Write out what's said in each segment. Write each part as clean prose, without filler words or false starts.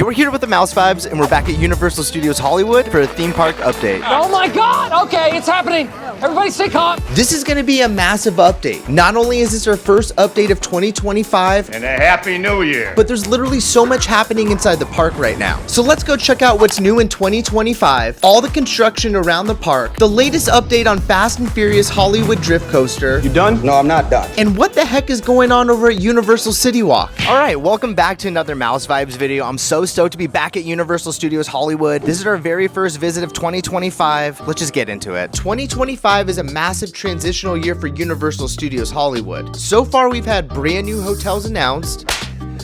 You're here with the Mouse Vibes, and we're back at Universal Studios Hollywood for a theme park update. Oh my God! Okay, it's happening. Everybody stay calm. This is going to be a massive update. Not only is this our first update of 2025, and a Happy New Year, but there's literally so much happening inside the park right now. So let's go check out what's new in 2025, all the construction around the park, the latest update on Fast and Furious Hollywood Drift Coaster. You done? No, I'm not done. And what the heck is going on over at Universal CityWalk? All right, welcome back to another Mouse Vibes video. I'm so stoked to be back at Universal Studios Hollywood. This is our very first visit of 2025. Let's just get into it. 2025 is a massive transitional year for Universal Studios Hollywood. So far, we've had brand new hotels announced.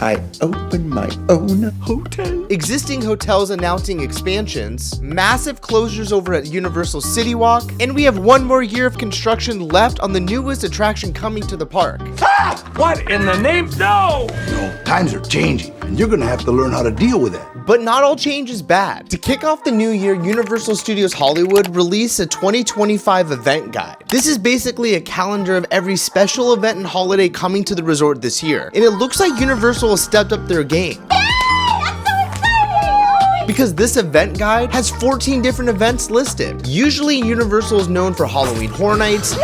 I opened my own hotel. Existing hotels announcing expansions, massive closures over at Universal CityWalk, and we have one more year of construction left on the newest attraction coming to the park. Ah! What in the name? No! No, times are changing, and you're gonna have to learn how to deal with it. But not all change is bad. To kick off the new year, Universal Studios Hollywood released a 2025 event guide. This is basically a calendar of every special event and holiday coming to the resort this year. And it looks like Universal has stepped up their game. Because this event guide has 14 different events listed. Usually Universal is known for Halloween Horror Nights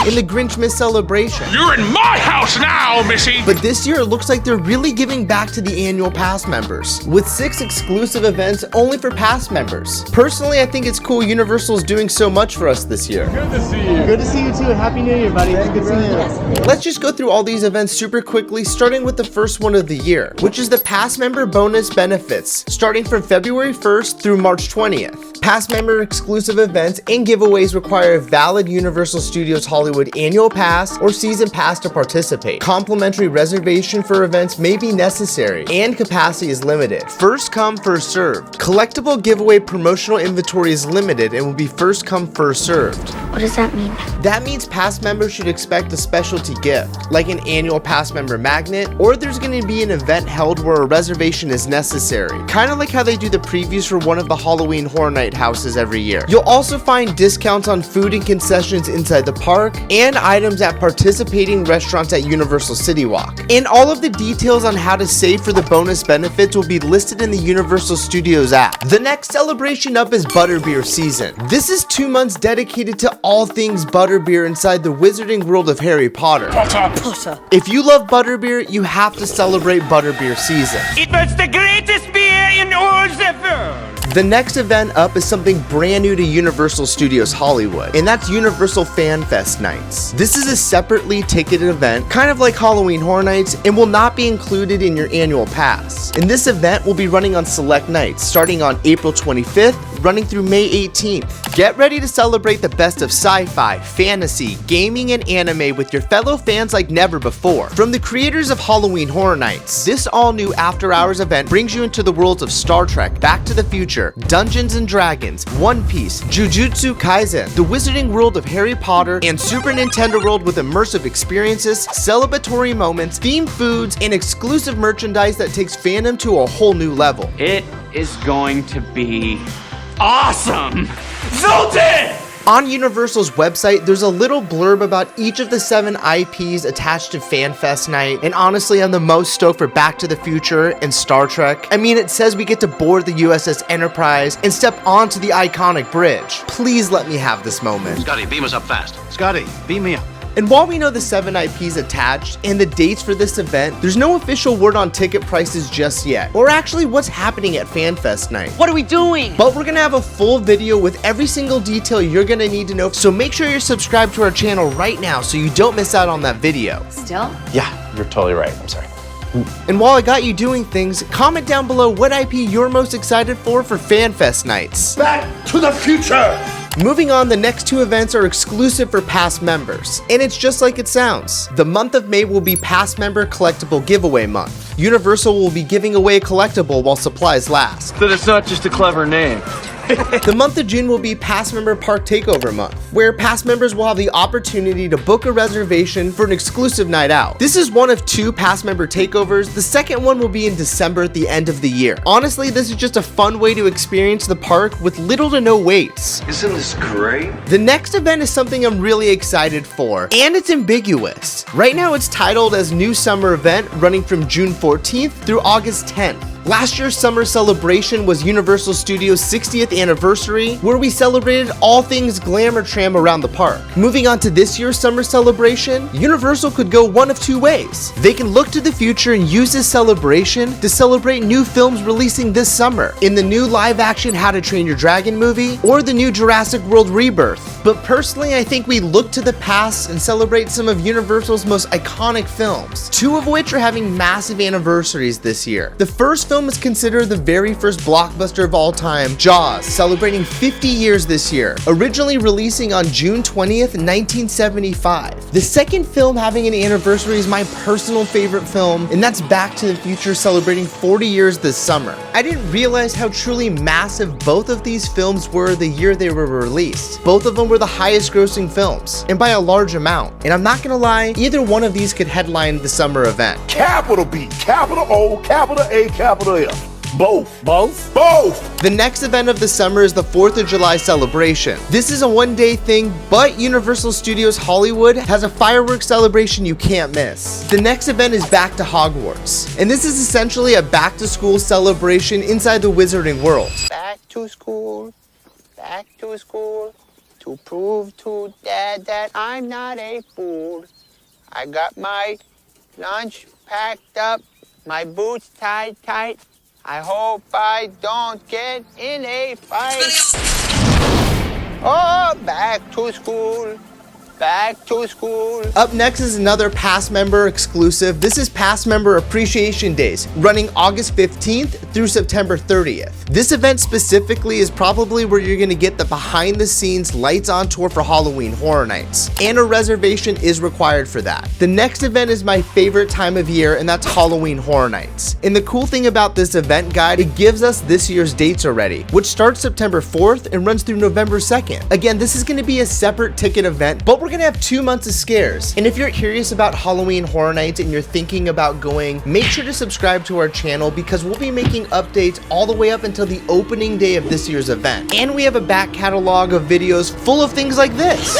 and the Grinchmas celebration. You're in my house now, Missy! But this year it looks like they're really giving back to the annual pass members, with 6 exclusive events only for pass members. Personally, I think it's cool Universal is doing so much for us this year. Good to see you. Good to see you too, and Happy New Year, buddy. Good seeing you. Let's just go through all these events super quickly, starting with the first one of the year, which is the pass member bonus benefits, starting from February 1st through March 20th. Pass member exclusive events and giveaways require a valid Universal Studios Hollywood annual pass or season pass to participate. Complimentary reservation for events may be necessary, and capacity is limited. First come, first served. Collectible giveaway promotional inventory is limited and will be first come, first served. What does that mean? That means pass members should expect a specialty gift, like an annual pass member magnet, or there's going to be an event held where a reservation is necessary. Kind of like how they do the previews for one of the Halloween Horror Night houses every year. You'll also find discounts on food and concessions inside the park, and items at participating restaurants at Universal CityWalk. And all of the details on how to save for the bonus benefits will be listed in the Universal Studios app. The next celebration up is Butterbeer season. This is 2 months dedicated to all things butterbeer inside the wizarding world of Harry Potter. Potter. If you love butterbeer, you have to celebrate Butterbeer season. It was the greatest beer in all the world! The next event up is something brand new to Universal Studios Hollywood, and that's Universal Fan Fest Nights. This is a separately ticketed event, kind of like Halloween Horror Nights, and will not be included in your annual pass. And this event will be running on select nights, starting on April 25th, running through May 18th. Get ready to celebrate the best of sci-fi, fantasy, gaming, and anime with your fellow fans like never before. From the creators of Halloween Horror Nights, this all-new after-hours event brings you into the worlds of Star Trek, Back to the Future, Dungeons and Dragons, One Piece, Jujutsu Kaisen, the wizarding world of Harry Potter, and Super Nintendo World with immersive experiences, celebratory moments, themed foods, and exclusive merchandise that takes fandom to a whole new level. It is going to be awesome! Zoltan! On Universal's website, there's a little blurb about each of the 7 IPs attached to FanFest Night, and honestly, I'm the most stoked for Back to the Future and Star Trek. I mean, it says we get to board the USS Enterprise and step onto the iconic bridge. Please let me have this moment. Scotty, beam us up fast. Scotty, beam me up. And while we know the 7 IPs attached and the dates for this event, there's no official word on ticket prices just yet, or actually what's happening at FanFest Night. What are we doing? But we're gonna have a full video with every single detail you're gonna need to know, so make sure you're subscribed to our channel right now so you don't miss out on that video. Still? Yeah, you're totally right. I'm sorry. And while I got you doing things, comment down below what IP you're most excited for FanFest Nights. Back to the future! Moving on, the next 2 events are exclusive for pass members, and it's just like it sounds. The month of May will be pass member collectible giveaway month. Universal will be giving away a collectible while supplies last. But it's not just a clever name. The month of June will be Pass Member Park Takeover Month, where pass members will have the opportunity to book a reservation for an exclusive night out. This is one of 2 pass member takeovers. The second one will be in December at the end of the year. Honestly, this is just a fun way to experience the park with little to no waits. Isn't this great? The next event is something I'm really excited for, and it's ambiguous. Right now it's titled as New Summer Event, running from June 14th through August 10th. Last year's summer celebration was Universal Studios' 60th anniversary, where we celebrated all things glamour tram around the park. Moving on to this year's summer celebration, Universal could go one of two ways. They can look to the future and use this celebration to celebrate new films releasing this summer, in the new live-action How to Train Your Dragon movie, or the new Jurassic World Rebirth. But personally, I think we look to the past and celebrate some of Universal's most iconic films, two of which are having massive anniversaries this year. The first film is considered the very first blockbuster of all time, Jaws, celebrating 50 years this year, originally releasing on June 20th, 1975. The second film having an anniversary is my personal favorite film, and that's Back to the Future, celebrating 40 years this summer. I didn't realize how truly massive both of these films were the year they were released. Both of them were the highest grossing films, and by a large amount. And I'm not gonna lie, either one of these could headline the summer event. Capital B, capital O, capital A, capital F. Both. Both? Both! The next event of the summer is the 4th of July celebration. This is a one-day thing, but Universal Studios Hollywood has a fireworks celebration you can't miss. The next event is Back to Hogwarts, and this is essentially a back-to-school celebration inside the Wizarding World. Back to school, to prove to Dad that I'm not a fool. I got my lunch packed up, my boots tied tight. I hope I don't get in a fight. Oh, back to school. Back to school. Up next is another Pass Member exclusive. This is Pass Member Appreciation Days, running August 15th through September 30th. This event specifically is probably where you're gonna get the behind the scenes lights on tour for Halloween Horror Nights, and a reservation is required for that. The next event is my favorite time of year, and that's Halloween Horror Nights. And the cool thing about this event guide, it gives us this year's dates already, which starts September 4th and runs through November 2nd. Again, this is gonna be a separate ticket event, but we're gonna have 2 months of scares. And if you're curious about Halloween Horror Nights and you're thinking about going, make sure to subscribe to our channel, because we'll be making updates all the way up until the opening day of this year's event. And we have a back catalog of videos full of things like this.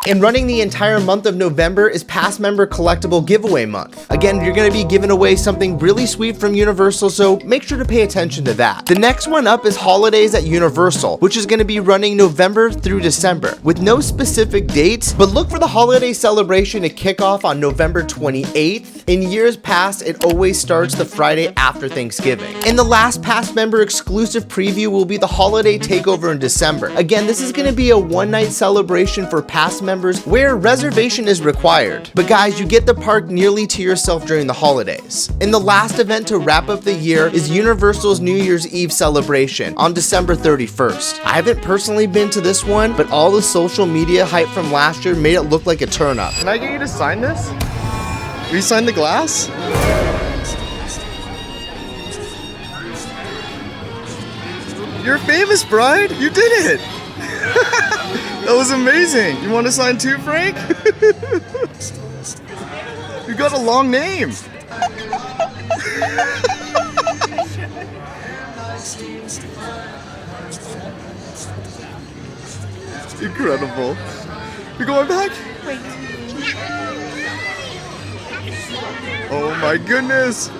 And running the entire month of November is Pass Member Collectible Giveaway Month. Again, you're gonna be giving away something really sweet from Universal, so make sure to pay attention to that. The next one up is Holidays at Universal, which is gonna be running November through December, with no specific dates, but look for the holiday celebration to kick off on November 28th. In years past, it always starts the Friday after Thanksgiving. And the last Pass Member exclusive preview will be the Holiday Takeover in December. Again, this is gonna be a one-night celebration for Pass Members where reservation is required. But guys, you get the park nearly to yourself during the holidays. And the last event to wrap up the year is Universal's New Year's Eve celebration on December 31st. I haven't personally been to this one, but all the social media hype from last year made it look like a turn up. Can I get you to sign this? Will you sign the glass? You're famous, bride. You did it. That was amazing. You want to sign too, Frank? You got a long name. Incredible. You going back? Wait. Oh my goodness.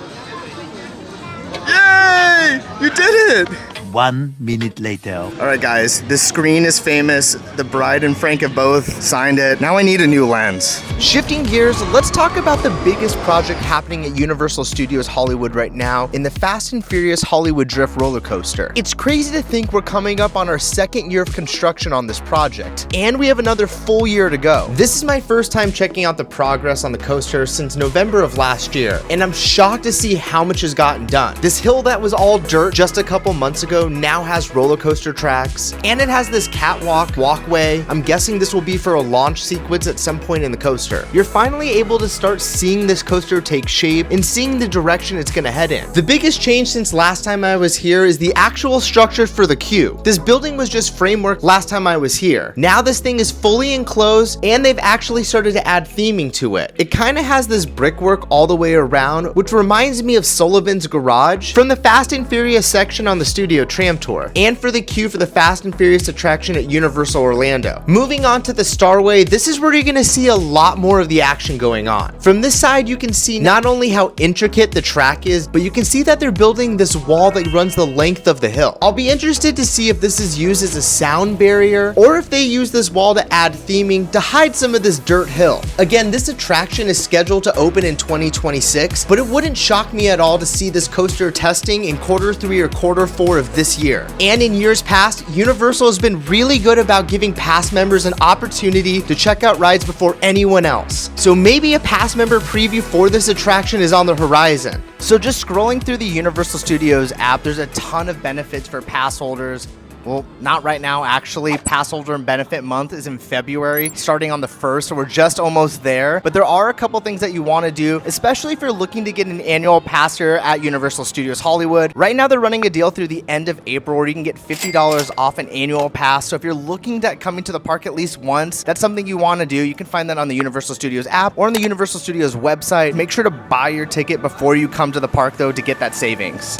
Yay! You did it! 1 minute later. All right, guys, this screen is famous. The bride and Frank have both signed it. Now I need a new lens. Shifting gears, let's talk about the biggest project happening at Universal Studios Hollywood right now in the Fast and Furious Hollywood Drift roller coaster. It's crazy to think we're coming up on our 2nd year of construction on this project, and we have another full year to go. This is my first time checking out the progress on the coaster since November of last year, and I'm shocked to see how much has gotten done. This hill that was all dirt just a couple months ago now has roller coaster tracks, and it has this catwalk walkway. I'm guessing this will be for a launch sequence at some point in the coaster. You're finally able to start seeing this coaster take shape and seeing the direction it's gonna head in. The biggest change since last time I was here is the actual structure for the queue. This building was just framework last time I was here. Now this thing is fully enclosed, and they've actually started to add theming to it. It kind of has this brickwork all the way around, which reminds me of Sullivan's Garage from the Fast and Furious section on the studio tram tour, and for the queue for the Fast and Furious attraction at Universal Orlando. Moving on to the Starway, this is where you're gonna see a lot more of the action going on. From this side, you can see not only how intricate the track is, but you can see that they're building this wall that runs the length of the hill. I'll be interested to see if this is used as a sound barrier, or if they use this wall to add theming to hide some of this dirt hill. Again, this attraction is scheduled to open in 2026, but it wouldn't shock me at all to see this coaster testing in Q3 or Q4 of this year. And in years past, Universal has been really good about giving pass members an opportunity to check out rides before anyone else. So maybe a pass member preview for this attraction is on the horizon. So just scrolling through the Universal Studios app, there's a ton of benefits for pass holders. Well, not right now, actually. Pass holder and benefit month is in February, starting on the 1st, so we're just almost there. But there are a couple things that you want to do, especially if you're looking to get an annual pass here at Universal Studios Hollywood. Right now, they're running a deal through the end of April where you can get $50 off an annual pass. So if you're looking at coming to the park at least once, that's something you want to do. You can find that on the Universal Studios app or on the Universal Studios website. Make sure to buy your ticket before you come to the park, though, to get that savings.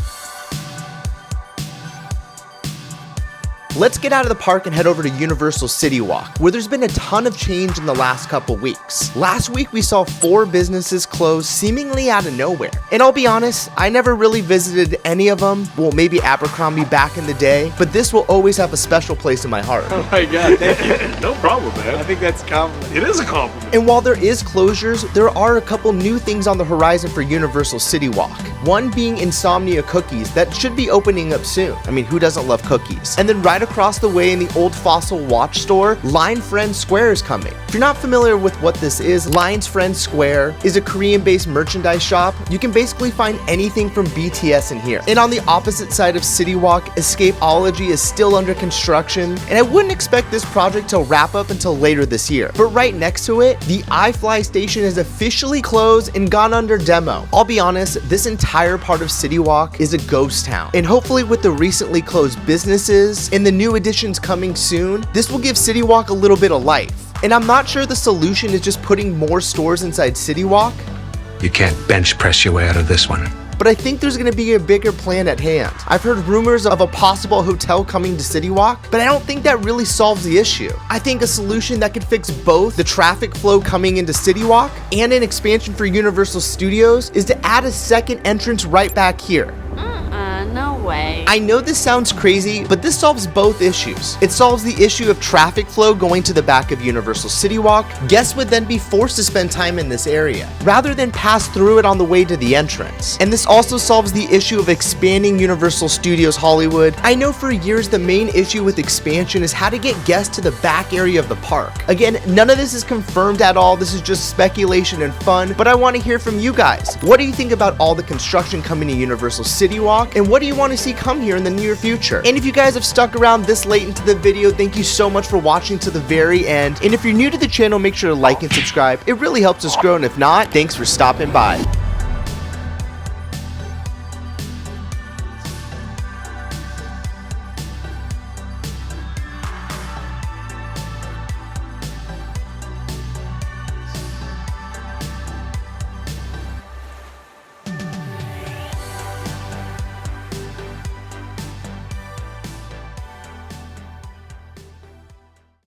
Let's get out of the park and head over to Universal CityWalk, where there's been a ton of change in the last couple weeks. Last week, we saw 4 businesses close seemingly out of nowhere. And I'll be honest, I never really visited any of them. Well, maybe Abercrombie back in the day, but this will always have a special place in my heart. Oh my God, thank you. No problem, man. I think that's a compliment. It is a compliment. And while there is closures, there are a couple new things on the horizon for Universal CityWalk. One being Insomnia Cookies that should be opening up soon. I mean, who doesn't love cookies? And then right across the way in the old Fossil Watch store, Lion Friend Square is coming. If you're not familiar with what this is, Lion's Friend Square is a Korean-based merchandise shop. You can basically find anything from BTS in here. And on the opposite side of CityWalk, Escapeology is still under construction, and I wouldn't expect this project to wrap up until later this year. But right next to it, the iFly station is officially closed and gone under demo. I'll be honest, this entire part of CityWalk is a ghost town. And hopefully with the recently closed businesses and the new additions coming soon, this will give CityWalk a little bit of life. And I'm not sure the solution is just putting more stores inside CityWalk. You can't bench press your way out of this one. But I think there's gonna be a bigger plan at hand. I've heard rumors of a possible hotel coming to CityWalk, but I don't think that really solves the issue. I think a solution that could fix both the traffic flow coming into CityWalk and an expansion for Universal Studios is to add a second entrance right back here. No way. I know this sounds crazy, but this solves both issues. It solves the issue of traffic flow going to the back of Universal CityWalk. Guests would then be forced to spend time in this area, rather than pass through it on the way to the entrance. And this also solves the issue of expanding Universal Studios Hollywood. I know for years the main issue with expansion is how to get guests to the back area of the park. Again, none of this is confirmed at all. This is just speculation and fun, but I want to hear from you guys. What do you think about all the construction coming to Universal CityWalk, and what do you want to see come here in the near future? And if you guys have stuck around this late into the video, thank you so much for watching to the very end. And if you're new to the channel, make sure to like and subscribe. It really helps us grow, and if not, thanks for stopping by.